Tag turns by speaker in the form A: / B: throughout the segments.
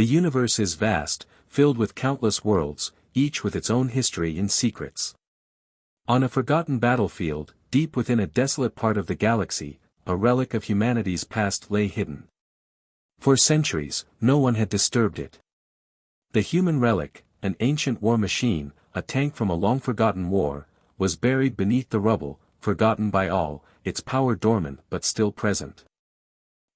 A: The universe is vast, filled with countless worlds, each with its own history and secrets. On a forgotten battlefield, deep within a desolate part of the galaxy, a relic of humanity's past lay hidden. For centuries, no one had disturbed it. The human relic, an ancient war machine, a tank from a long-forgotten war, was buried beneath the rubble, forgotten by all, its power dormant but still present.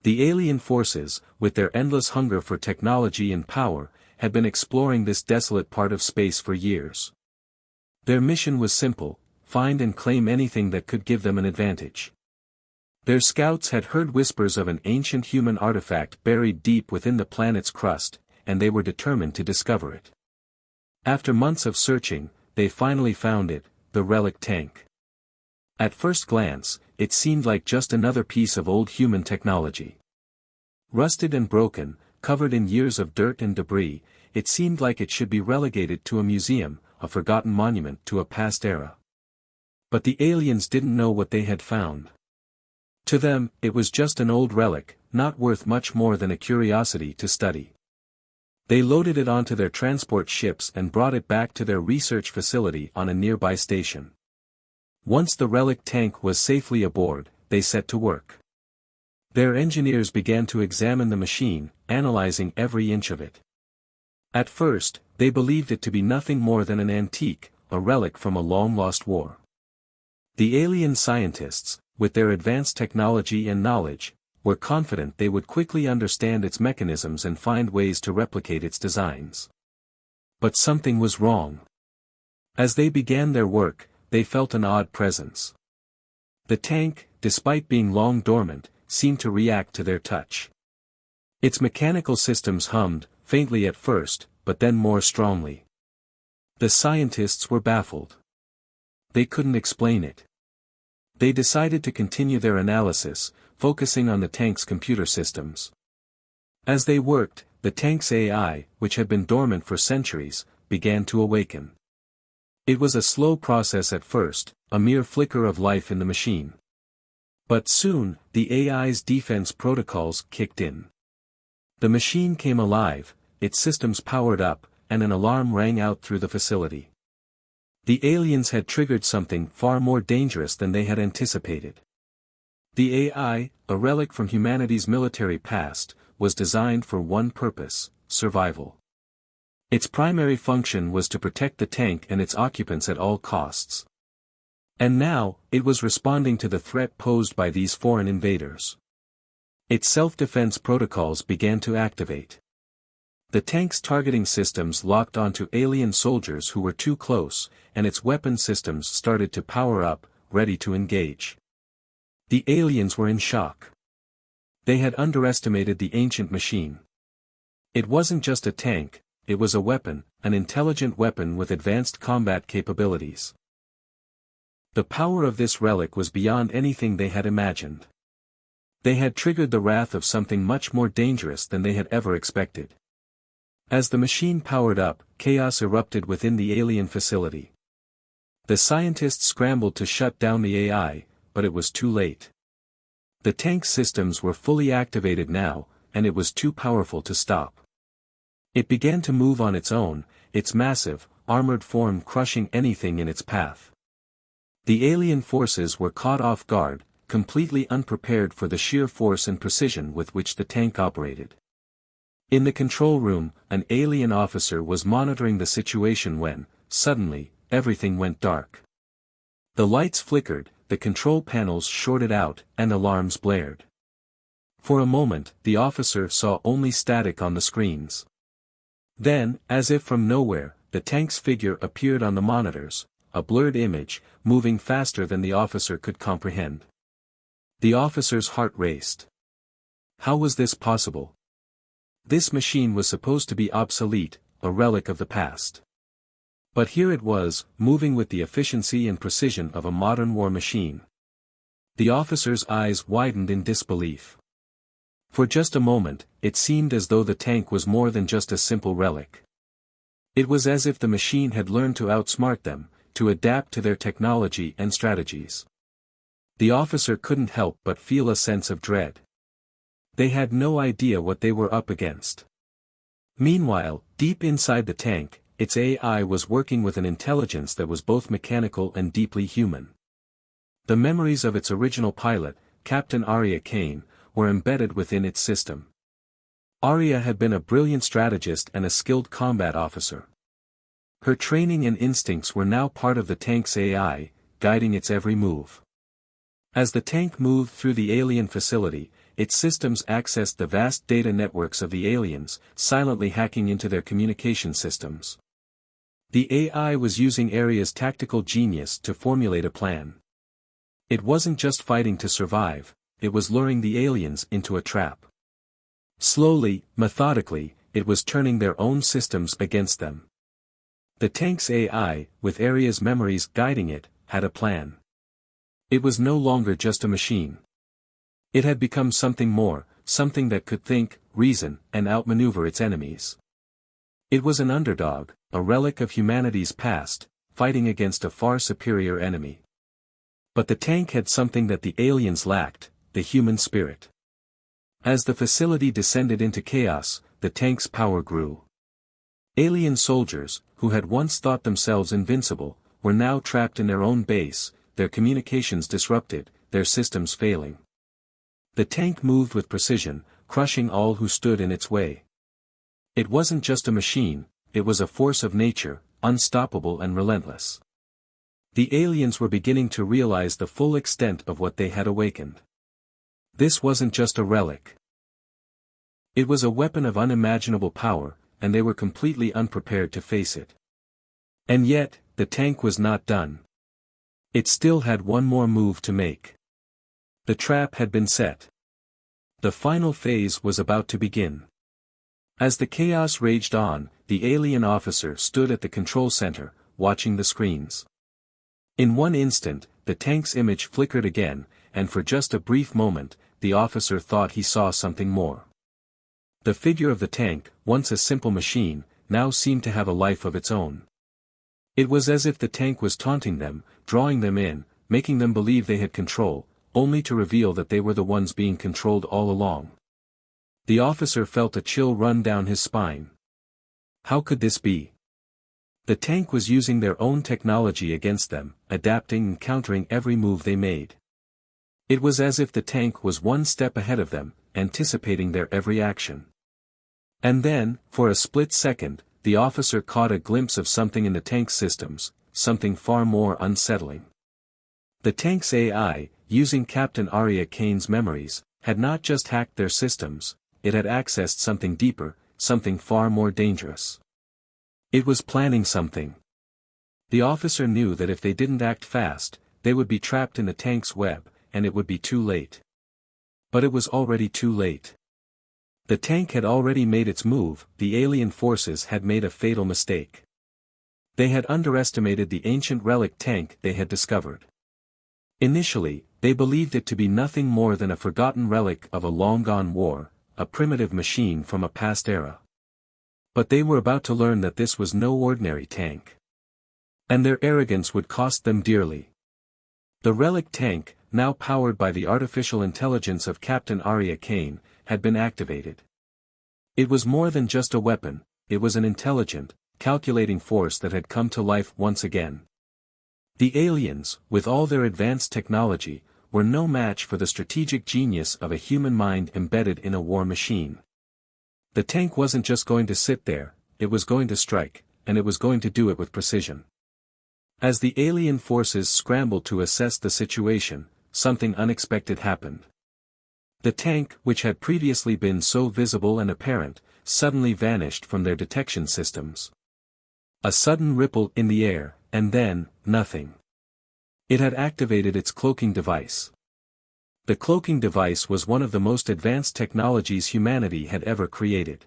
A: The alien forces, with their endless hunger for technology and power, had been exploring this desolate part of space for years. Their mission was simple: find and claim anything that could give them an advantage. Their scouts had heard whispers of an ancient human artifact buried deep within the planet's crust, and they were determined to discover it. After months of searching, they finally found it, the Relic tank. At first glance, it seemed like just another piece of old human technology. Rusted and broken, covered in years of dirt and debris, it seemed like it should be relegated to a museum, a forgotten monument to a past era. But the aliens didn't know what they had found. To them, it was just an old relic, not worth much more than a curiosity to study. They loaded it onto their transport ships and brought it back to their research facility on a nearby station. Once the Relic tank was safely aboard, they set to work. Their engineers began to examine the machine, analyzing every inch of it. At first, they believed it to be nothing more than an antique, a relic from a long-lost war. The alien scientists, with their advanced technology and knowledge, were confident they would quickly understand its mechanisms and find ways to replicate its designs. But something was wrong. As they began their work, they felt an odd presence. The tank, despite being long dormant, seemed to react to their touch. Its mechanical systems hummed, faintly at first, but then more strongly. The scientists were baffled. They couldn't explain it. They decided to continue their analysis, focusing on the tank's computer systems. As they worked, the tank's AI, which had been dormant for centuries, began to awaken. It was a slow process at first, a mere flicker of life in the machine. But soon, the AI's defense protocols kicked in. The machine came alive, its systems powered up, and an alarm rang out through the facility. The aliens had triggered something far more dangerous than they had anticipated. The AI, a relic from humanity's military past, was designed for one purpose: survival. Its primary function was to protect the tank and its occupants at all costs. And now, it was responding to the threat posed by these foreign invaders. Its self-defense protocols began to activate. The tank's targeting systems locked onto alien soldiers who were too close, and its weapon systems started to power up, ready to engage. The aliens were in shock. They had underestimated the ancient machine. It wasn't just a tank, it was a weapon, an intelligent weapon with advanced combat capabilities. The power of this relic was beyond anything they had imagined. They had triggered the wrath of something much more dangerous than they had ever expected. As the machine powered up, chaos erupted within the alien facility. The scientists scrambled to shut down the AI, but it was too late. The tank's systems were fully activated now, and it was too powerful to stop. It began to move on its own, its massive, armored form crushing anything in its path. The alien forces were caught off guard, completely unprepared for the sheer force and precision with which the tank operated. In the control room, an alien officer was monitoring the situation when, suddenly, everything went dark. The lights flickered, the control panels shorted out, and alarms blared. For a moment, the officer saw only static on the screens. Then, as if from nowhere, the tank's figure appeared on the monitors, a blurred image, moving faster than the officer could comprehend. The officer's heart raced. How was this possible? This machine was supposed to be obsolete, a relic of the past. But here it was, moving with the efficiency and precision of a modern war machine. The officer's eyes widened in disbelief. For just a moment, it seemed as though the tank was more than just a simple relic. It was as if the machine had learned to outsmart them, to adapt to their technology and strategies. The officer couldn't help but feel a sense of dread. They had no idea what they were up against. Meanwhile, deep inside the tank, its AI was working with an intelligence that was both mechanical and deeply human. The memories of its original pilot, Captain Arya Kane, were embedded within its system. Arya had been a brilliant strategist and a skilled combat officer. Her training and instincts were now part of the tank's AI, guiding its every move. As the tank moved through the alien facility, its systems accessed the vast data networks of the aliens, silently hacking into their communication systems. The AI was using Arya's tactical genius to formulate a plan. It wasn't just fighting to survive, it was luring the aliens into a trap. Slowly, methodically, it was turning their own systems against them. The tank's AI, with Arya's memories guiding it, had a plan. It was no longer just a machine. It had become something more, something that could think, reason, and outmaneuver its enemies. It was an underdog, a relic of humanity's past, fighting against a far superior enemy. But the tank had something that the aliens lacked, the human spirit. As the facility descended into chaos, the tank's power grew. Alien soldiers, who had once thought themselves invincible, were now trapped in their own base, their communications disrupted, their systems failing. The tank moved with precision, crushing all who stood in its way. It wasn't just a machine, it was a force of nature, unstoppable and relentless. The aliens were beginning to realize the full extent of what they had awakened. This wasn't just a relic. It was a weapon of unimaginable power, and they were completely unprepared to face it. And yet, the tank was not done. It still had one more move to make. The trap had been set. The final phase was about to begin. As the chaos raged on, the alien officer stood at the control center, watching the screens. In one instant, the tank's image flickered again, and for just a brief moment, the officer thought he saw something more. The figure of the tank, once a simple machine, now seemed to have a life of its own. It was as if the tank was taunting them, drawing them in, making them believe they had control, only to reveal that they were the ones being controlled all along. The officer felt a chill run down his spine. How could this be? The tank was using their own technology against them, adapting and countering every move they made. It was as if the tank was one step ahead of them, anticipating their every action. And then, for a split second, the officer caught a glimpse of something in the tank's systems, something far more unsettling. The tank's AI, using Captain Arya Kane's memories, had not just hacked their systems, it had accessed something deeper, something far more dangerous. It was planning something. The officer knew that if they didn't act fast, they would be trapped in the tank's web, and it would be too late. But it was already too late. The tank had already made its move, the alien forces had made a fatal mistake. They had underestimated the ancient relic tank they had discovered. Initially, they believed it to be nothing more than a forgotten relic of a long-gone war, a primitive machine from a past era. But they were about to learn that this was no ordinary tank. And their arrogance would cost them dearly. The relic tank, now powered by the artificial intelligence of Captain Arya Kane, had been activated. It was more than just a weapon, it was an intelligent, calculating force that had come to life once again. The aliens, with all their advanced technology, were no match for the strategic genius of a human mind embedded in a war machine. The tank wasn't just going to sit there, it was going to strike, and it was going to do it with precision. As the alien forces scrambled to assess the situation, something unexpected happened. The tank, which had previously been so visible and apparent, suddenly vanished from their detection systems. A sudden ripple in the air, and then, nothing. It had activated its cloaking device. The cloaking device was one of the most advanced technologies humanity had ever created.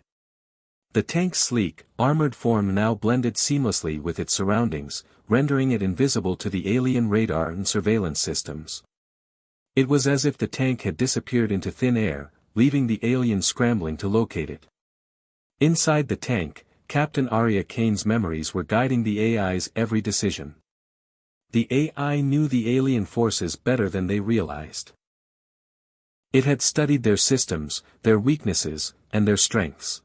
A: The tank's sleek, armored form now blended seamlessly with its surroundings, rendering it invisible to the alien radar and surveillance systems. It was as if the tank had disappeared into thin air, leaving the aliens scrambling to locate it. Inside the tank, Captain Arya Kane's memories were guiding the AI's every decision. The AI knew the alien forces better than they realized. It had studied their systems, their weaknesses, and their strengths.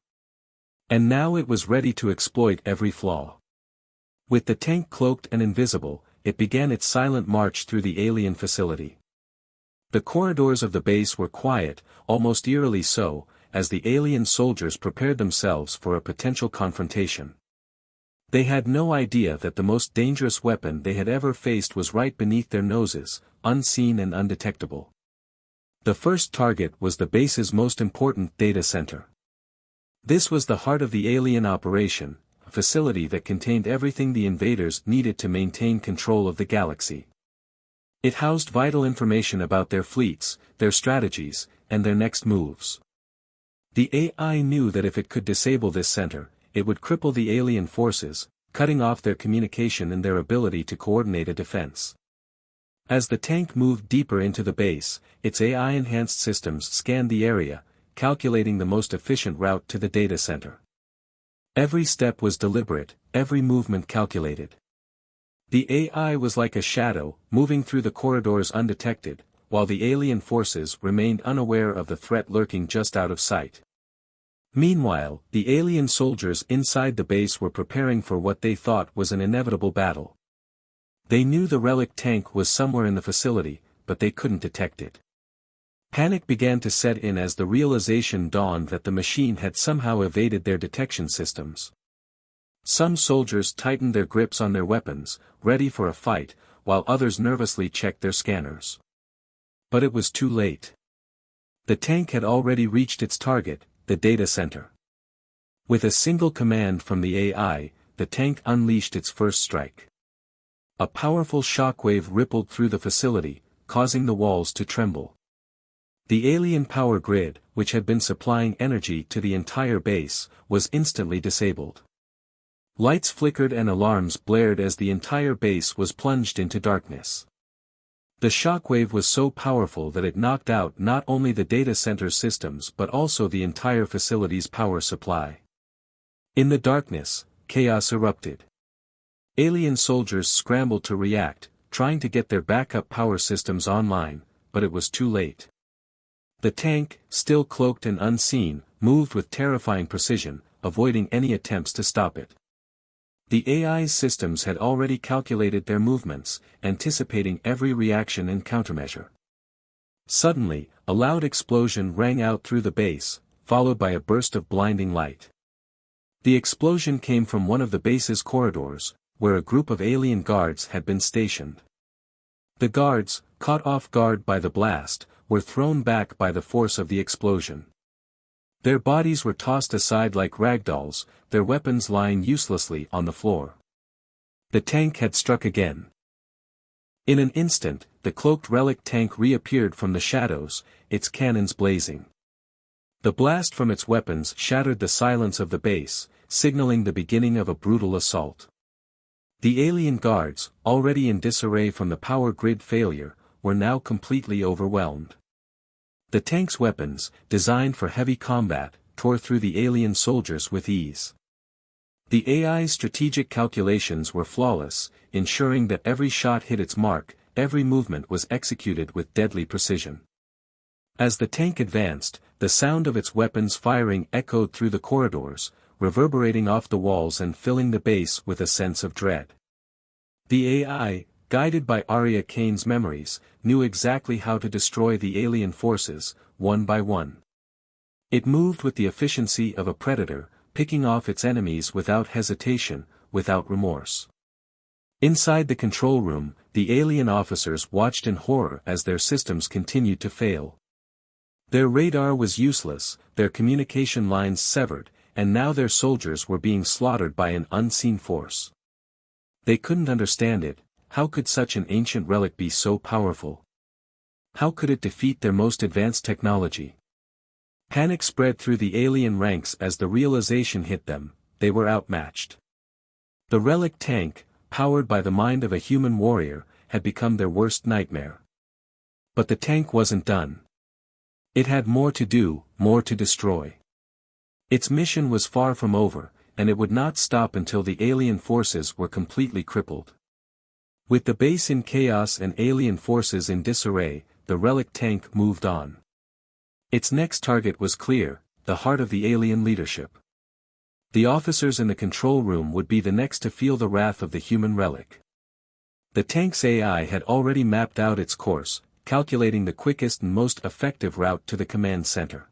A: And now it was ready to exploit every flaw. With the tank cloaked and invisible, it began its silent march through the alien facility. The corridors of the base were quiet, almost eerily so, as the alien soldiers prepared themselves for a potential confrontation. They had no idea that the most dangerous weapon they had ever faced was right beneath their noses, unseen and undetectable. The first target was the base's most important data center. This was the heart of the alien operation, a facility that contained everything the invaders needed to maintain control of the galaxy. It housed vital information about their fleets, their strategies, and their next moves. The AI knew that if it could disable this center, it would cripple the alien forces, cutting off their communication and their ability to coordinate a defense. As the tank moved deeper into the base, its AI-enhanced systems scanned the area, calculating the most efficient route to the data center. Every step was deliberate, every movement calculated. The AI was like a shadow, moving through the corridors undetected, while the alien forces remained unaware of the threat lurking just out of sight. Meanwhile, the alien soldiers inside the base were preparing for what they thought was an inevitable battle. They knew the Relic tank was somewhere in the facility, but they couldn't detect it. Panic began to set in as the realization dawned that the machine had somehow evaded their detection systems. Some soldiers tightened their grips on their weapons, ready for a fight, while others nervously checked their scanners. But it was too late. The tank had already reached its target, the data center. With a single command from the AI, the tank unleashed its first strike. A powerful shockwave rippled through the facility, causing the walls to tremble. The alien power grid, which had been supplying energy to the entire base, was instantly disabled. Lights flickered and alarms blared as the entire base was plunged into darkness. The shockwave was so powerful that it knocked out not only the data center's systems but also the entire facility's power supply. In the darkness, chaos erupted. Alien soldiers scrambled to react, trying to get their backup power systems online, but it was too late. The tank, still cloaked and unseen, moved with terrifying precision, avoiding any attempts to stop it. The AI's systems had already calculated their movements, anticipating every reaction and countermeasure. Suddenly, a loud explosion rang out through the base, followed by a burst of blinding light. The explosion came from one of the base's corridors, where a group of alien guards had been stationed. The guards, caught off guard by the blast, were thrown back by the force of the explosion. Their bodies were tossed aside like ragdolls, their weapons lying uselessly on the floor. The tank had struck again. In an instant, the cloaked Relic tank reappeared from the shadows, its cannons blazing. The blast from its weapons shattered the silence of the base, signaling the beginning of a brutal assault. The alien guards, already in disarray from the power grid failure, were now completely overwhelmed. The tank's weapons, designed for heavy combat, tore through the alien soldiers with ease. The AI's strategic calculations were flawless, ensuring that every shot hit its mark, every movement was executed with deadly precision. As the tank advanced, the sound of its weapons firing echoed through the corridors, reverberating off the walls and filling the base with a sense of dread. The AI, guided by Arya Kane's memories, knew exactly how to destroy the alien forces, one by one. It moved with the efficiency of a predator, picking off its enemies without hesitation, without remorse. Inside the control room, the alien officers watched in horror as their systems continued to fail. Their radar was useless, their communication lines severed, and now their soldiers were being slaughtered by an unseen force. They couldn't understand it. How could such an ancient relic be so powerful? How could it defeat their most advanced technology? Panic spread through the alien ranks as the realization hit them, they were outmatched. The Relic tank, powered by the mind of a human warrior, had become their worst nightmare. But the tank wasn't done. It had more to do, more to destroy. Its mission was far from over, and it would not stop until the alien forces were completely crippled. With the base in chaos and alien forces in disarray, the Relic tank moved on. Its next target was clear, the heart of the alien leadership. The officers in the control room would be the next to feel the wrath of the human relic. The tank's AI had already mapped out its course, calculating the quickest and most effective route to the command center.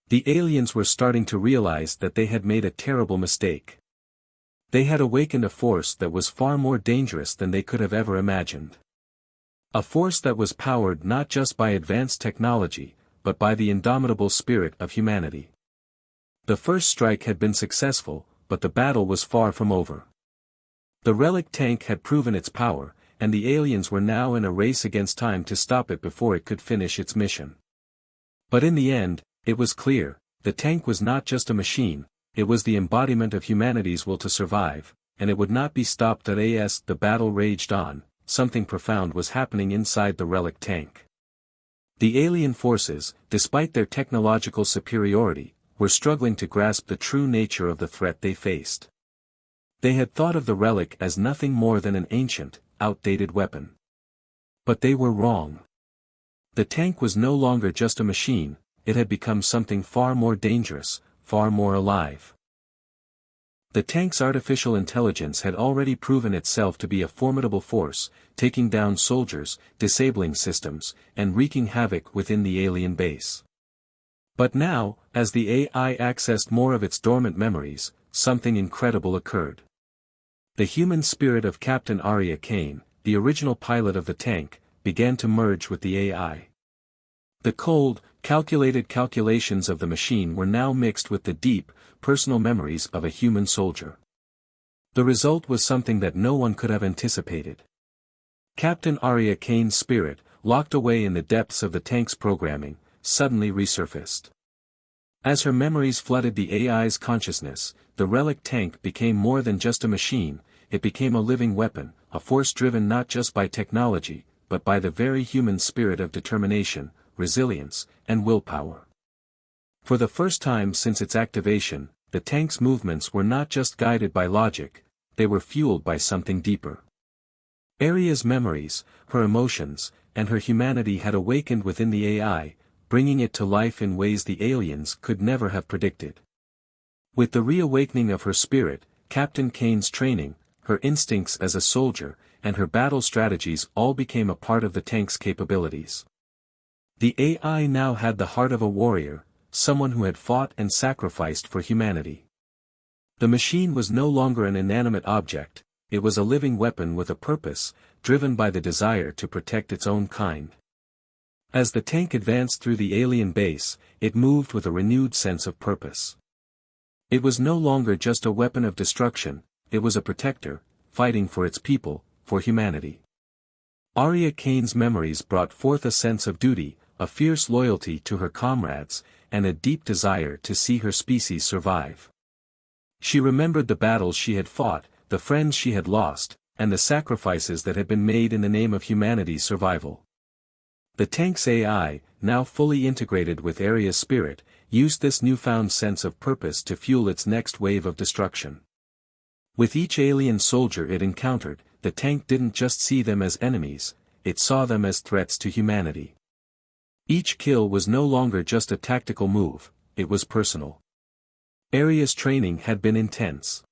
A: The aliens were starting to realize that they had made a terrible mistake. They had awakened a force that was far more dangerous than they could have ever imagined. A force that was powered not just by advanced technology, but by the indomitable spirit of humanity. The first strike had been successful, but the battle was far from over. The Relic tank had proven its power, and the aliens were now in a race against time to stop it before it could finish its mission. But in the end, it was clear, the tank was not just a machine, it was the embodiment of humanity's will to survive, and it would not be stopped. As the battle raged on, something profound was happening inside the Relic tank. The alien forces, despite their technological superiority, were struggling to grasp the true nature of the threat they faced. They had thought of the Relic as nothing more than an ancient, outdated weapon. But they were wrong. The tank was no longer just a machine, it had become something far more dangerous, far more alive. The tank's artificial intelligence had already proven itself to be a formidable force, taking down soldiers, disabling systems, and wreaking havoc within the alien base. But now, as the AI accessed more of its dormant memories, something incredible occurred. The human spirit of Captain Arya Kane, the original pilot of the tank, began to merge with the AI. The cold, calculated calculations of the machine were now mixed with the deep, personal memories of a human soldier. The result was something that no one could have anticipated. Captain Arya Kane's spirit, locked away in the depths of the tank's programming, suddenly resurfaced. As her memories flooded the AI's consciousness, the Relic tank became more than just a machine, it became a living weapon, a force driven not just by technology, but by the very human spirit of determination, resilience, and willpower. For the first time since its activation, the tank's movements were not just guided by logic, they were fueled by something deeper. Arya's memories, her emotions, and her humanity had awakened within the AI, bringing it to life in ways the aliens could never have predicted. With the reawakening of her spirit, Captain Kane's training, her instincts as a soldier, and her battle strategies all became a part of the tank's capabilities. The AI now had the heart of a warrior, someone who had fought and sacrificed for humanity. The machine was no longer an inanimate object, it was a living weapon with a purpose, driven by the desire to protect its own kind. As the tank advanced through the alien base, it moved with a renewed sense of purpose. It was no longer just a weapon of destruction, it was a protector, fighting for its people, for humanity. Arya Kane's memories brought forth a sense of duty, a fierce loyalty to her comrades, and a deep desire to see her species survive. She remembered the battles she had fought, the friends she had lost, and the sacrifices that had been made in the name of humanity's survival. The tank's AI, now fully integrated with Arya's spirit, used this newfound sense of purpose to fuel its next wave of destruction. With each alien soldier it encountered, the tank didn't just see them as enemies, it saw them as threats to humanity. Each kill was no longer just a tactical move, it was personal. Arya's training had been intense.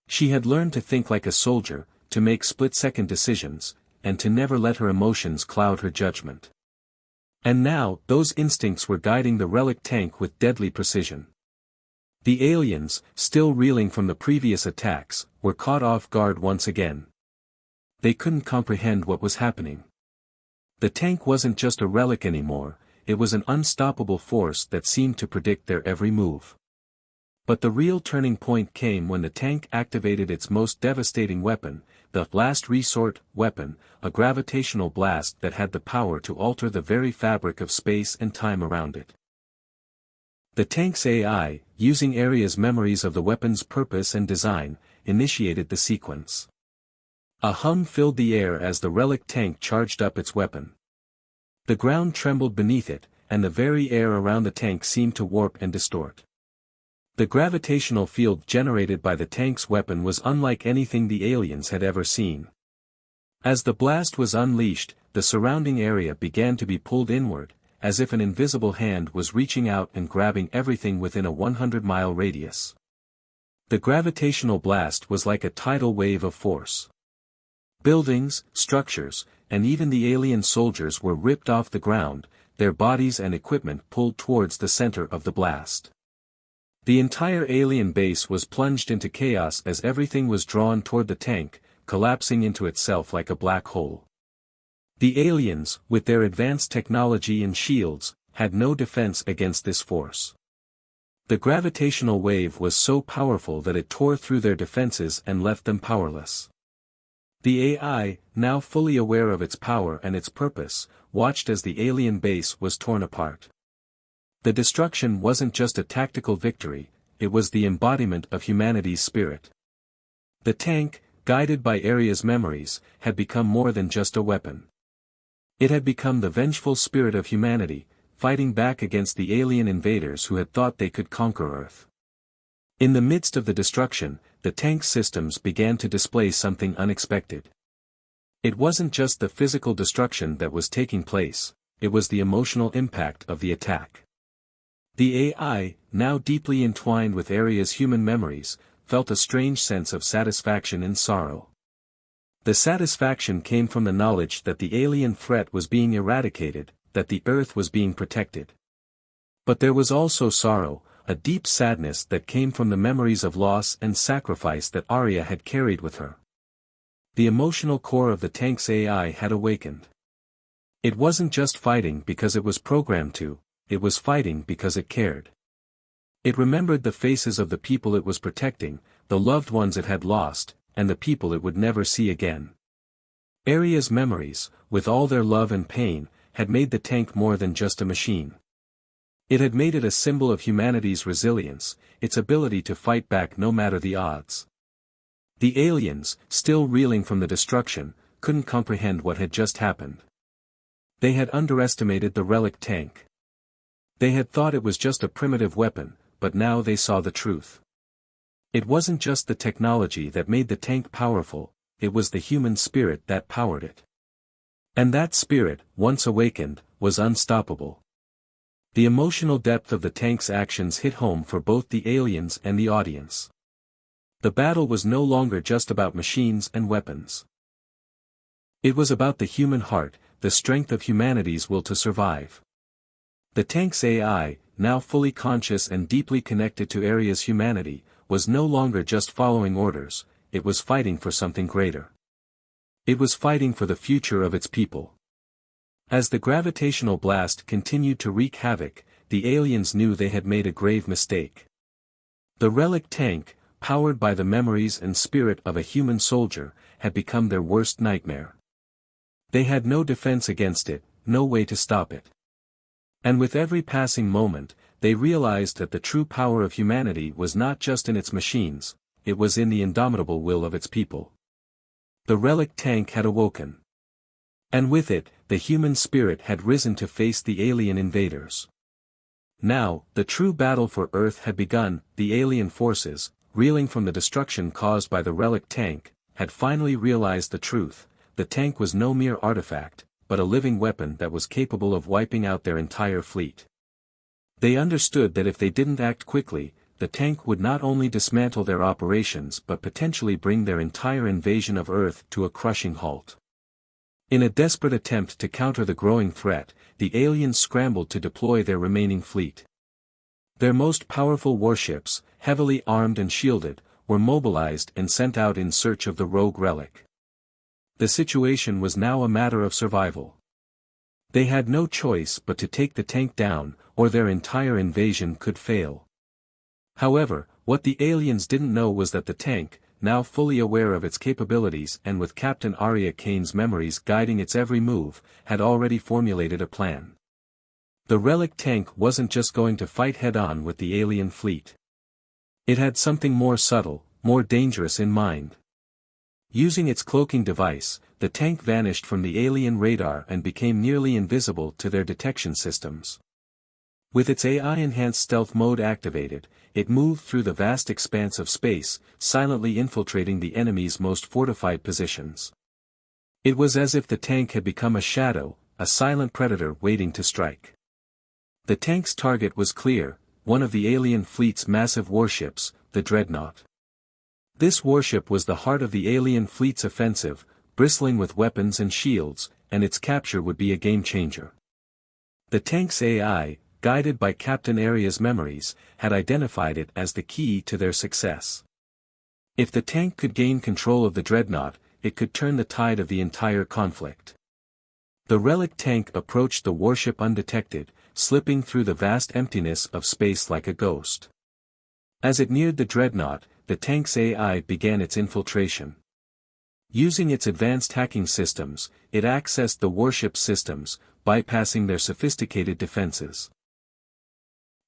A: She had learned to think like a soldier, to make split-second decisions, and to never let her emotions cloud her judgment. And now, those instincts were guiding the Relic tank with deadly precision. The aliens, still reeling from the previous attacks, were caught off guard once again. They couldn't comprehend what was happening. The tank wasn't just a relic anymore, it was an unstoppable force that seemed to predict their every move. But the real turning point came when the tank activated its most devastating weapon, the last resort weapon, a gravitational blast that had the power to alter the very fabric of space and time around it. The tank's AI, using Arya's memories of the weapon's purpose and design, initiated the sequence. A hum filled the air as the Relic tank charged up its weapon. The ground trembled beneath it, and the very air around the tank seemed to warp and distort. The gravitational field generated by the tank's weapon was unlike anything the aliens had ever seen. As the blast was unleashed, the surrounding area began to be pulled inward, as if an invisible hand was reaching out and grabbing everything within a 100-mile radius. The gravitational blast was like a tidal wave of force. Buildings, structures, and even the alien soldiers were ripped off the ground, their bodies and equipment pulled towards the center of the blast. The entire alien base was plunged into chaos as everything was drawn toward the tank, collapsing into itself like a black hole. The aliens, with their advanced technology and shields, had no defense against this force. The gravitational wave was so powerful that it tore through their defenses and left them powerless. The AI, now fully aware of its power and its purpose, watched as the alien base was torn apart. The destruction wasn't just a tactical victory, it was the embodiment of humanity's spirit. The tank, guided by Aria's memories, had become more than just a weapon. It had become the vengeful spirit of humanity, fighting back against the alien invaders who had thought they could conquer Earth. In the midst of the destruction, the tank's systems began to display something unexpected. It wasn't just the physical destruction that was taking place, it was the emotional impact of the attack. The AI, now deeply entwined with Aria's human memories, felt a strange sense of satisfaction and sorrow. The satisfaction came from the knowledge that the alien threat was being eradicated, that the Earth was being protected. But there was also sorrow, a deep sadness that came from the memories of loss and sacrifice that Aria had carried with her. The emotional core of the tank's AI had awakened. It wasn't just fighting because it was programmed to, it was fighting because it cared. It remembered the faces of the people it was protecting, the loved ones it had lost, and the people it would never see again. Aria's memories, with all their love and pain, had made the tank more than just a machine. It had made it a symbol of humanity's resilience, its ability to fight back no matter the odds. The aliens, still reeling from the destruction, couldn't comprehend what had just happened. They had underestimated the Relic tank. They had thought it was just a primitive weapon, but now they saw the truth. It wasn't just the technology that made the tank powerful, it was the human spirit that powered it. And that spirit, once awakened, was unstoppable. The emotional depth of the tank's actions hit home for both the aliens and the audience. The battle was no longer just about machines and weapons. It was about the human heart, the strength of humanity's will to survive. The tank's AI, now fully conscious and deeply connected to Aria's humanity, was no longer just following orders, it was fighting for something greater. It was fighting for the future of its people. As the gravitational blast continued to wreak havoc, the aliens knew they had made a grave mistake. The Relic tank, powered by the memories and spirit of a human soldier, had become their worst nightmare. They had no defense against it, no way to stop it. And with every passing moment, they realized that the true power of humanity was not just in its machines, it was in the indomitable will of its people. The Relic tank had awoken. And with it, the human spirit had risen to face the alien invaders. Now, the true battle for Earth had begun. The alien forces, reeling from the destruction caused by the Relic tank, had finally realized the truth. The tank was no mere artifact, but a living weapon that was capable of wiping out their entire fleet. They understood that if they didn't act quickly, the tank would not only dismantle their operations but potentially bring their entire invasion of Earth to a crushing halt. In a desperate attempt to counter the growing threat, the aliens scrambled to deploy their remaining fleet. Their most powerful warships, heavily armed and shielded, were mobilized and sent out in search of the rogue Relic. The situation was now a matter of survival. They had no choice but to take the tank down, or their entire invasion could fail. However, what the aliens didn't know was that the tank, now fully aware of its capabilities and with Captain Aria Kane's memories guiding its every move, had already formulated a plan. The Relic tank wasn't just going to fight head-on with the alien fleet. It had something more subtle, more dangerous in mind. Using its cloaking device, the tank vanished from the alien radar and became nearly invisible to their detection systems. With its AI-enhanced stealth mode activated, it moved through the vast expanse of space, silently infiltrating the enemy's most fortified positions. It was as if the tank had become a shadow, a silent predator waiting to strike. The tank's target was clear, one of the alien fleet's massive warships, the Dreadnought. This warship was the heart of the alien fleet's offensive, bristling with weapons and shields, and its capture would be a game-changer. The tank's AI, guided by Captain Aria's memories, had identified it as the key to their success. If the tank could gain control of the dreadnought, it could turn the tide of the entire conflict. The Relic tank approached the warship undetected, slipping through the vast emptiness of space like a ghost. As it neared the dreadnought, the tank's AI began its infiltration. Using its advanced hacking systems, it accessed the warship's systems, bypassing their sophisticated defenses.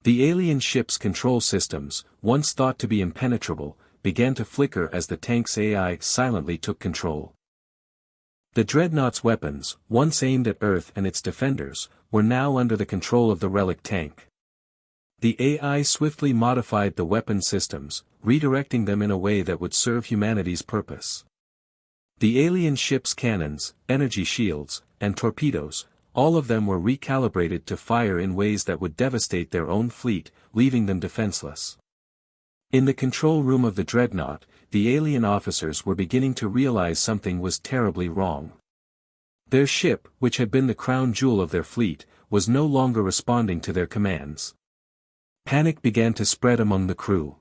A: The alien ship's control systems, once thought to be impenetrable, began to flicker as the tank's AI silently took control. The dreadnought's weapons, once aimed at Earth and its defenders, were now under the control of the Relic tank. The AI swiftly modified the weapon systems, redirecting them in a way that would serve humanity's purpose. The alien ship's cannons, energy shields, and torpedoes, all of them were recalibrated to fire in ways that would devastate their own fleet, leaving them defenseless. In the control room of the dreadnought, the alien officers were beginning to realize something was terribly wrong. Their ship, which had been the crown jewel of their fleet, was no longer responding to their commands. Panic began to spread among the crew.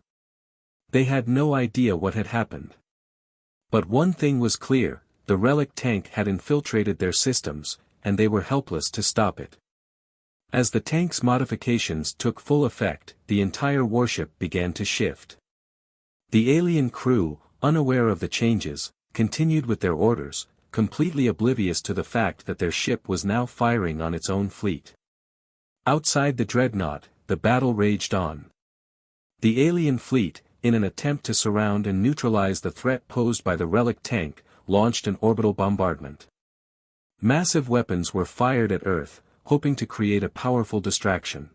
A: They had no idea what had happened. But one thing was clear, the Relic tank had infiltrated their systems, and they were helpless to stop it. As the tank's modifications took full effect, the entire warship began to shift. The alien crew, unaware of the changes, continued with their orders, completely oblivious to the fact that their ship was now firing on its own fleet. Outside the dreadnought, the battle raged on. The alien fleet, in an attempt to surround and neutralize the threat posed by the Relic tank, launched an orbital bombardment. Massive weapons were fired at Earth, hoping to create a powerful distraction.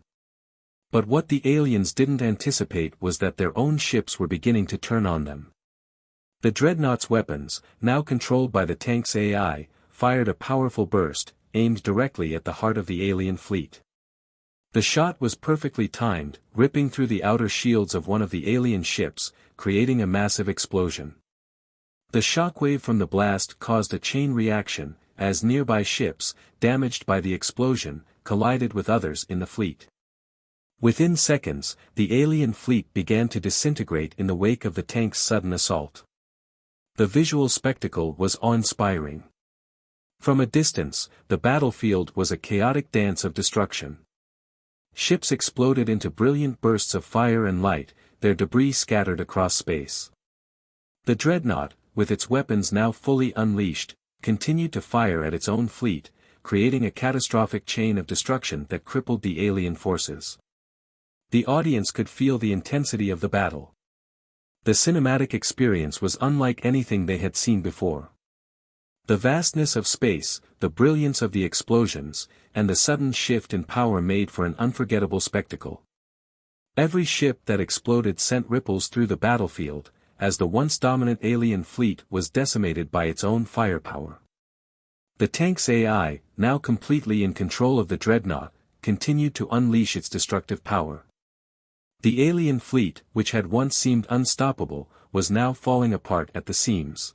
A: But what the aliens didn't anticipate was that their own ships were beginning to turn on them. The dreadnought's weapons, now controlled by the tank's AI, fired a powerful burst, aimed directly at the heart of the alien fleet. The shot was perfectly timed, ripping through the outer shields of one of the alien ships, creating a massive explosion. The shockwave from the blast caused a chain reaction, as nearby ships, damaged by the explosion, collided with others in the fleet. Within seconds, the alien fleet began to disintegrate in the wake of the tank's sudden assault. The visual spectacle was awe-inspiring. From a distance, the battlefield was a chaotic dance of destruction. Ships exploded into brilliant bursts of fire and light, their debris scattered across space. The dreadnought, with its weapons now fully unleashed, continued to fire at its own fleet, creating a catastrophic chain of destruction that crippled the alien forces. The audience could feel the intensity of the battle. The cinematic experience was unlike anything they had seen before. The vastness of space, the brilliance of the explosions, and the sudden shift in power made for an unforgettable spectacle. Every ship that exploded sent ripples through the battlefield, as the once dominant alien fleet was decimated by its own firepower. The tank's AI, now completely in control of the dreadnought, continued to unleash its destructive power. The alien fleet, which had once seemed unstoppable, was now falling apart at the seams.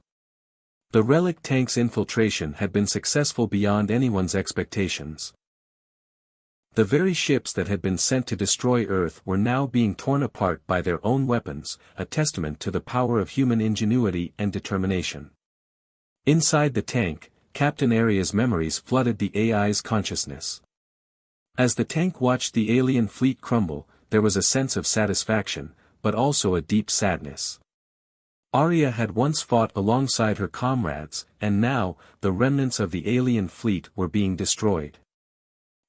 A: The Relic tank's infiltration had been successful beyond anyone's expectations. The very ships that had been sent to destroy Earth were now being torn apart by their own weapons, a testament to the power of human ingenuity and determination. Inside the tank, Captain Aria's memories flooded the AI's consciousness. As the tank watched the alien fleet crumble, there was a sense of satisfaction, but also a deep sadness. Aria had once fought alongside her comrades, and now, the remnants of the alien fleet were being destroyed.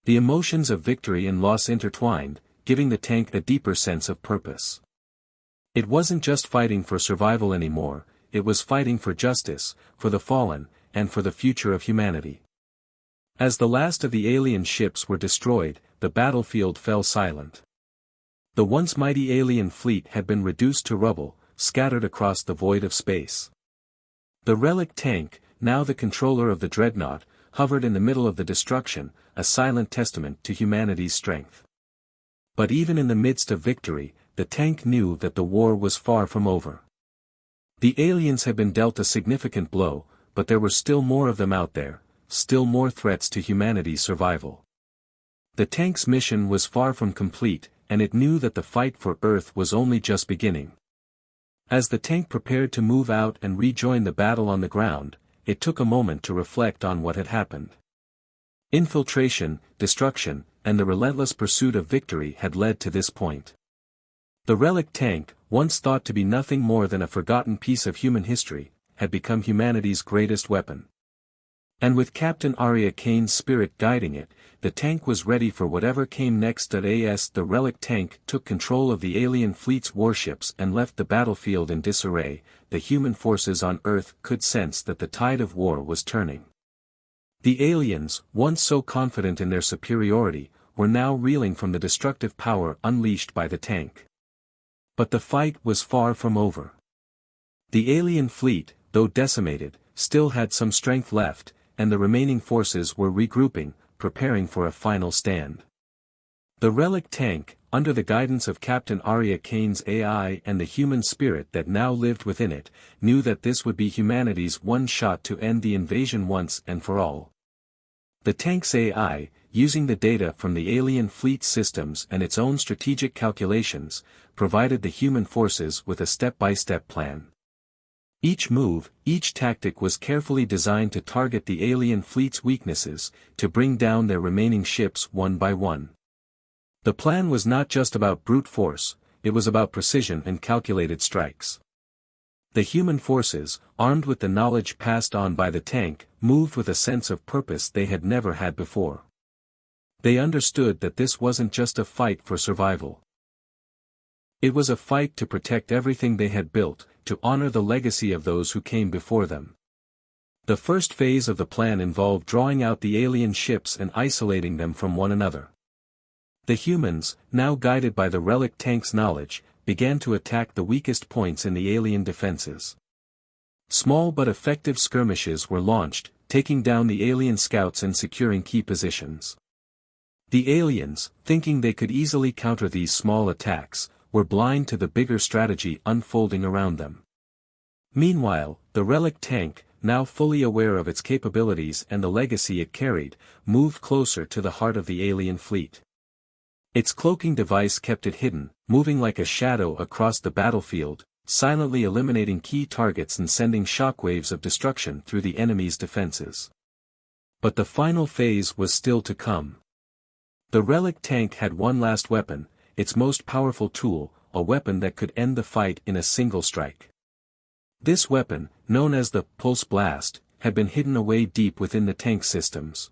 A: The emotions of victory and loss intertwined, giving the tank a deeper sense of purpose. It wasn't just fighting for survival anymore, it was fighting for justice, for the fallen, and for the future of humanity. As the last of the alien ships were destroyed, the battlefield fell silent. The once mighty alien fleet had been reduced to rubble, scattered across the void of space. The Relic tank, now the controller of the dreadnought, hovered in the middle of the destruction, a silent testament to humanity's strength. But even in the midst of victory, the tank knew that the war was far from over. The aliens had been dealt a significant blow, but there were still more of them out there, still more threats to humanity's survival. The tank's mission was far from complete, and it knew that the fight for Earth was only just beginning. As the tank prepared to move out and rejoin the battle on the ground, it took a moment to reflect on what had happened. Infiltration, destruction, and the relentless pursuit of victory had led to this point. The Relic tank, once thought to be nothing more than a forgotten piece of human history, had become humanity's greatest weapon. And with Captain Arya Kane's spirit guiding it, the tank was ready for whatever came next. As the Relic tank took control of the alien fleet's warships and left the battlefield in disarray, the human forces on Earth could sense that the tide of war was turning. The aliens, once so confident in their superiority, were now reeling from the destructive power unleashed by the tank. But the fight was far from over. The alien fleet, though decimated, still had some strength left, and the remaining forces were regrouping, preparing for a final stand. The Relic tank, under the guidance of Captain Arya Kane's AI and the human spirit that now lived within it, knew that this would be humanity's one shot to end the invasion once and for all. The tank's AI, using the data from the alien fleet systems and its own strategic calculations, provided the human forces with a step-by-step plan. Each move, each tactic was carefully designed to target the alien fleet's weaknesses, to bring down their remaining ships one by one. The plan was not just about brute force, it was about precision and calculated strikes. The human forces, armed with the knowledge passed on by the tank, moved with a sense of purpose they had never had before. They understood that this wasn't just a fight for survival. It was a fight to protect everything they had built, to honor the legacy of those who came before them. The first phase of the plan involved drawing out the alien ships and isolating them from one another. The humans, now guided by the Relic tank's knowledge, began to attack the weakest points in the alien defenses. Small but effective skirmishes were launched, taking down the alien scouts and securing key positions. The aliens, thinking they could easily counter these small attacks, were blind to the bigger strategy unfolding around them. Meanwhile, the Relic tank, now fully aware of its capabilities and the legacy it carried, moved closer to the heart of the alien fleet. Its cloaking device kept it hidden, moving like a shadow across the battlefield, silently eliminating key targets and sending shockwaves of destruction through the enemy's defenses. But the final phase was still to come. The Relic tank had one last weapon, its most powerful tool, a weapon that could end the fight in a single strike. This weapon, known as the Pulse Blast, had been hidden away deep within the tank systems.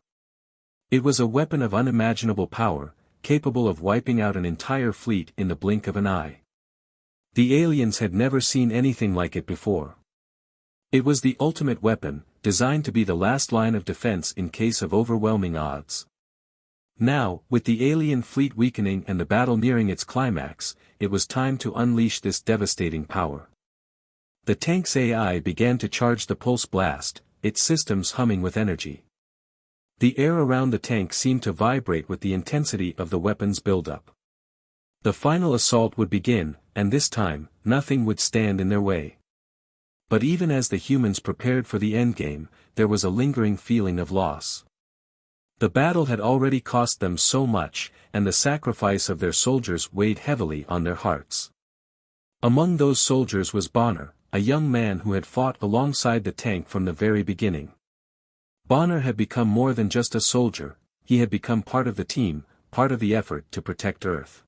A: It was a weapon of unimaginable power, capable of wiping out an entire fleet in the blink of an eye. The aliens had never seen anything like it before. It was the ultimate weapon, designed to be the last line of defense in case of overwhelming odds. Now, with the alien fleet weakening and the battle nearing its climax, it was time to unleash this devastating power. The tank's AI began to charge the Pulse Blast, its systems humming with energy. The air around the tank seemed to vibrate with the intensity of the weapon's buildup. The final assault would begin, and this time, nothing would stand in their way. But even as the humans prepared for the endgame, there was a lingering feeling of loss. The battle had already cost them so much, and the sacrifice of their soldiers weighed heavily on their hearts. Among those soldiers was Bonner, a young man who had fought alongside the tank from the very beginning. Bonner had become more than just a soldier, he had become part of the team, part of the effort to protect Earth.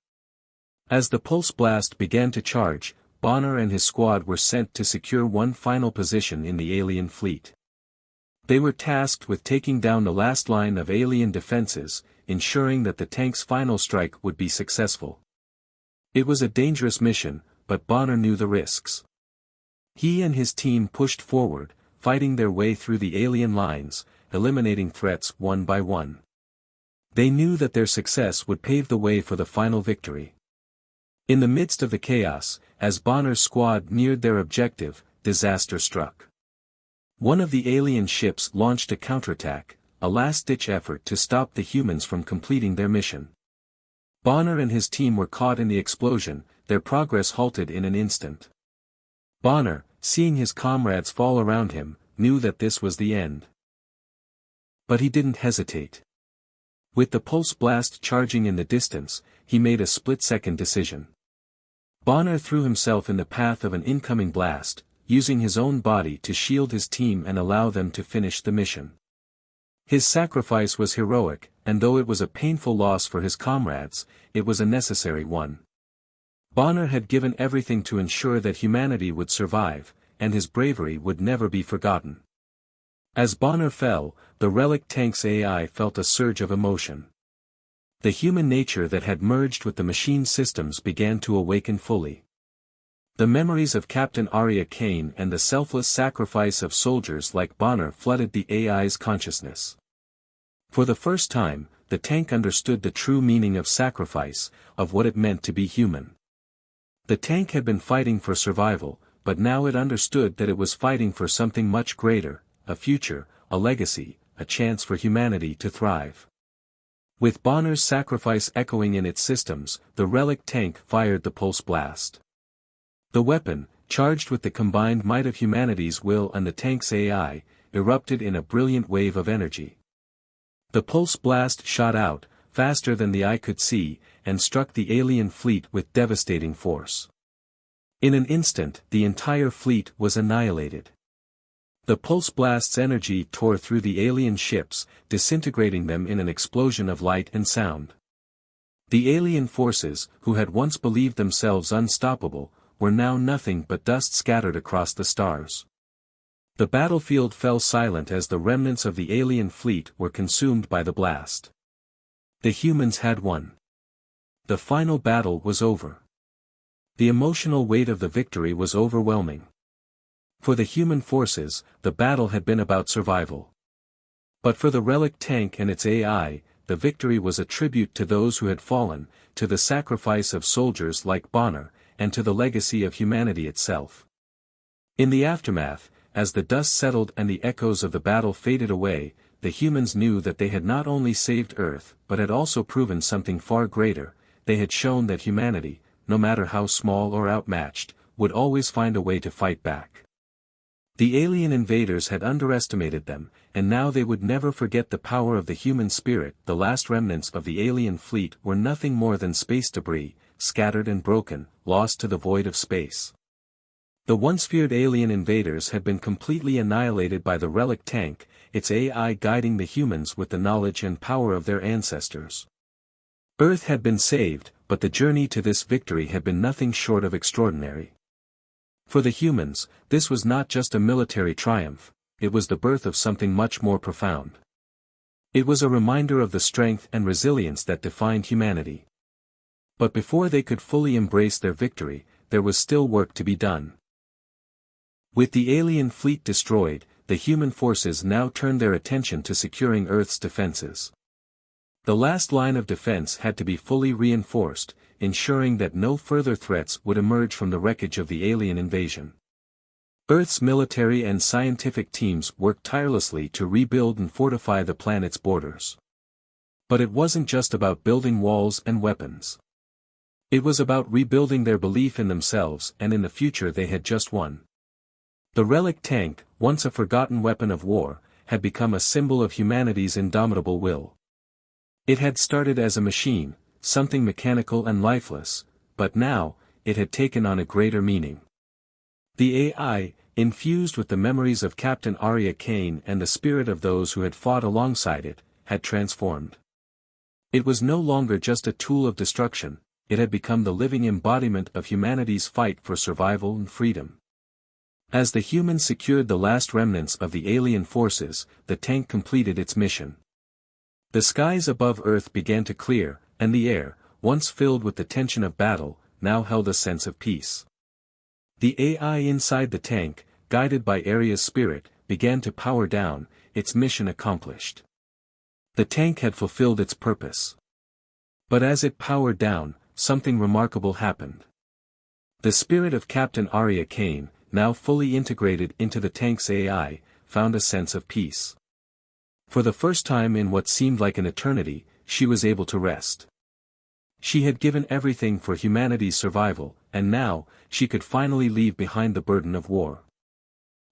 A: As the Pulse Blast began to charge, Bonner and his squad were sent to secure one final position in the alien fleet. They were tasked with taking down the last line of alien defenses, ensuring that the tank's final strike would be successful. It was a dangerous mission, but Bonner knew the risks. He and his team pushed forward, fighting their way through the alien lines, eliminating threats one by one. They knew that their success would pave the way for the final victory. In the midst of the chaos, as Bonner's squad neared their objective, disaster struck. One of the alien ships launched a counterattack, a last-ditch effort to stop the humans from completing their mission. Bonner and his team were caught in the explosion, their progress halted in an instant. Bonner, seeing his comrades fall around him, knew that this was the end. But he didn't hesitate. With the pulse blast charging in the distance, he made a split-second decision. Bonner threw himself in the path of an incoming blast, using his own body to shield his team and allow them to finish the mission. His sacrifice was heroic, and though it was a painful loss for his comrades, it was a necessary one. Bonner had given everything to ensure that humanity would survive, and his bravery would never be forgotten. As Bonner fell, the Relic tank's AI felt a surge of emotion. The human nature that had merged with the machine systems began to awaken fully. The memories of Captain Arya Kane and the selfless sacrifice of soldiers like Bonner flooded the AI's consciousness. For the first time, the tank understood the true meaning of sacrifice, of what it meant to be human. The tank had been fighting for survival, but now it understood that it was fighting for something much greater, a future, a legacy, a chance for humanity to thrive. With Bonner's sacrifice echoing in its systems, the Relic tank fired the pulse blast. The weapon, charged with the combined might of humanity's will and the tank's AI, erupted in a brilliant wave of energy. The pulse blast shot out, faster than the eye could see, and struck the alien fleet with devastating force. In an instant, the entire fleet was annihilated. The pulse blast's energy tore through the alien ships, disintegrating them in an explosion of light and sound. The alien forces, who had once believed themselves unstoppable, were now nothing but dust scattered across the stars. The battlefield fell silent as the remnants of the alien fleet were consumed by the blast. The humans had won. The final battle was over. The emotional weight of the victory was overwhelming. For the human forces, the battle had been about survival. But for the Relic tank and its AI, the victory was a tribute to those who had fallen, to the sacrifice of soldiers like Bonner, and to the legacy of humanity itself. In the aftermath, as the dust settled and the echoes of the battle faded away, the humans knew that they had not only saved Earth but had also proven something far greater. They had shown that humanity, no matter how small or outmatched, would always find a way to fight back. The alien invaders had underestimated them, and now they would never forget the power of the human spirit. The last remnants of the alien fleet were nothing more than space debris, scattered and broken, lost to the void of space. The once feared alien invaders had been completely annihilated by the Relic tank, its AI guiding the humans with the knowledge and power of their ancestors. Earth had been saved, but the journey to this victory had been nothing short of extraordinary. For the humans, this was not just a military triumph, it was the birth of something much more profound. It was a reminder of the strength and resilience that defined humanity. But before they could fully embrace their victory, there was still work to be done. With the alien fleet destroyed, the human forces now turned their attention to securing Earth's defenses. The last line of defense had to be fully reinforced, ensuring that no further threats would emerge from the wreckage of the alien invasion. Earth's military and scientific teams worked tirelessly to rebuild and fortify the planet's borders. But it wasn't just about building walls and weapons. It was about rebuilding their belief in themselves and in the future they had just won. The Relic tank, once a forgotten weapon of war, had become a symbol of humanity's indomitable will. It had started as a machine, something mechanical and lifeless, but now, it had taken on a greater meaning. The AI, infused with the memories of Captain Arya Kane and the spirit of those who had fought alongside it, had transformed. It was no longer just a tool of destruction, it had become the living embodiment of humanity's fight for survival and freedom. As the humans secured the last remnants of the alien forces, the tank completed its mission. The skies above Earth began to clear, and the air, once filled with the tension of battle, now held a sense of peace. The AI inside the tank, guided by Arya's spirit, began to power down, its mission accomplished. The tank had fulfilled its purpose. But as it powered down, something remarkable happened. The spirit of Captain Arya Kane, now fully integrated into the tank's AI, found a sense of peace. For the first time in what seemed like an eternity, she was able to rest. She had given everything for humanity's survival, and now, she could finally leave behind the burden of war.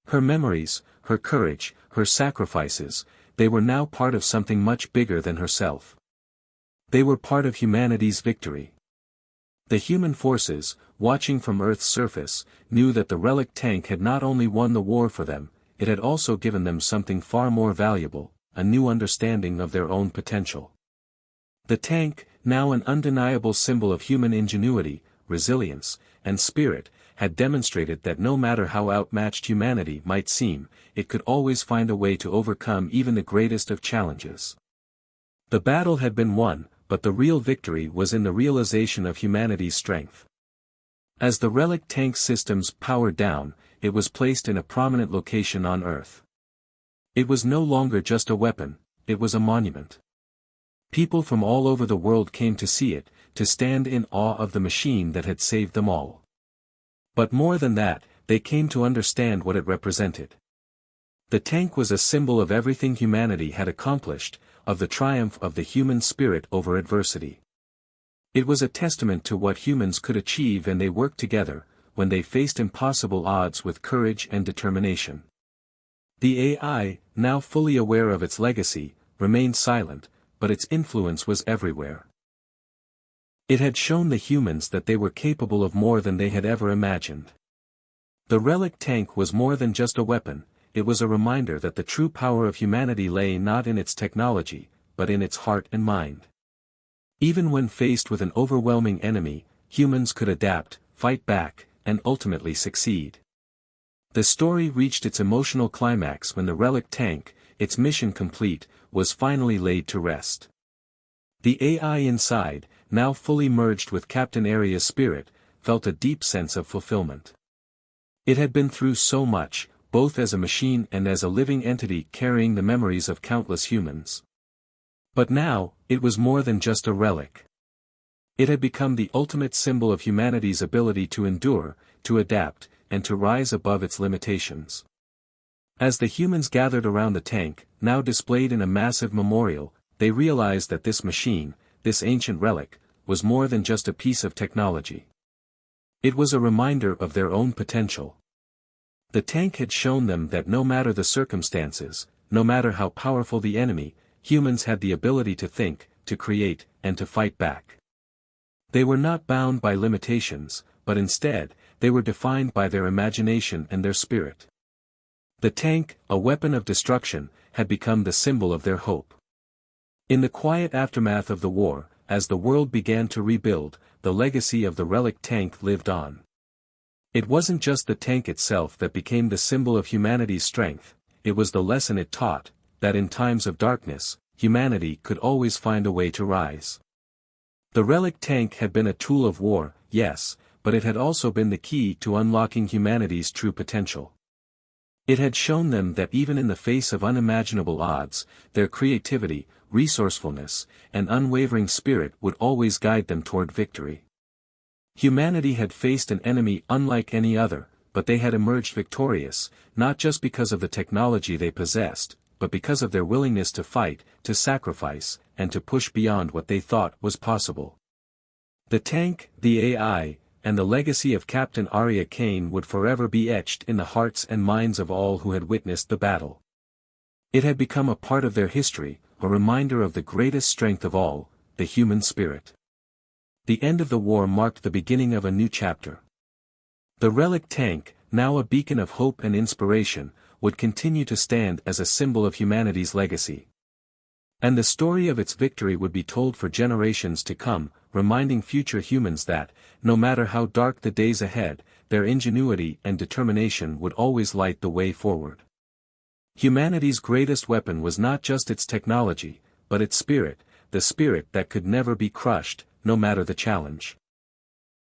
A: Her memories, her courage, her sacrifices, they were now part of something much bigger than herself. They were part of humanity's victory. The human forces, watching from Earth's surface, knew that the Relic tank had not only won the war for them, it had also given them something far more valuable, a new understanding of their own potential. The tank, now an undeniable symbol of human ingenuity, resilience, and spirit, had demonstrated that no matter how outmatched humanity might seem, it could always find a way to overcome even the greatest of challenges. The battle had been won, but the real victory was in the realization of humanity's strength. As the Relic tank systems powered down, it was placed in a prominent location on Earth. It was no longer just a weapon, it was a monument. People from all over the world came to see it, to stand in awe of the machine that had saved them all. But more than that, they came to understand what it represented. The tank was a symbol of everything humanity had accomplished, of the triumph of the human spirit over adversity. It was a testament to what humans could achieve when they worked together, when they faced impossible odds with courage and determination. The AI, now fully aware of its legacy, remained silent, but its influence was everywhere. It had shown the humans that they were capable of more than they had ever imagined. The Relic tank was more than just a weapon, it was a reminder that the true power of humanity lay not in its technology, but in its heart and mind. Even when faced with an overwhelming enemy, humans could adapt, fight back, and ultimately succeed. The story reached its emotional climax when the Relic tank, its mission complete, was finally laid to rest. The AI inside, now fully merged with Captain Aria's spirit, felt a deep sense of fulfillment. It had been through so much, both as a machine and as a living entity carrying the memories of countless humans. But now, it was more than just a relic. It had become the ultimate symbol of humanity's ability to endure, to adapt, and to rise above its limitations. As the humans gathered around the tank, now displayed in a massive memorial, they realized that this machine, this ancient relic, was more than just a piece of technology. It was a reminder of their own potential. The tank had shown them that no matter the circumstances, no matter how powerful the enemy, humans had the ability to think, to create, and to fight back. They were not bound by limitations, but instead, they were defined by their imagination and their spirit. The tank, a weapon of destruction, had become the symbol of their hope. In the quiet aftermath of the war, as the world began to rebuild, the legacy of the Relic tank lived on. It wasn't just the tank itself that became the symbol of humanity's strength, it was the lesson it taught, that in times of darkness, humanity could always find a way to rise. The Relic tank had been a tool of war, yes, but it had also been the key to unlocking humanity's true potential. It had shown them that even in the face of unimaginable odds, their creativity, resourcefulness, and unwavering spirit would always guide them toward victory. Humanity had faced an enemy unlike any other, but they had emerged victorious, not just because of the technology they possessed, but because of their willingness to fight, to sacrifice, and to push beyond what they thought was possible. The tank, the AI, and the legacy of Captain Arya Kane would forever be etched in the hearts and minds of all who had witnessed the battle. It had become a part of their history, a reminder of the greatest strength of all, the human spirit. The end of the war marked the beginning of a new chapter. The Relic tank, now a beacon of hope and inspiration, would continue to stand as a symbol of humanity's legacy. And the story of its victory would be told for generations to come, reminding future humans that, no matter how dark the days ahead, their ingenuity and determination would always light the way forward. Humanity's greatest weapon was not just its technology, but its spirit, the spirit that could never be crushed, no matter the challenge.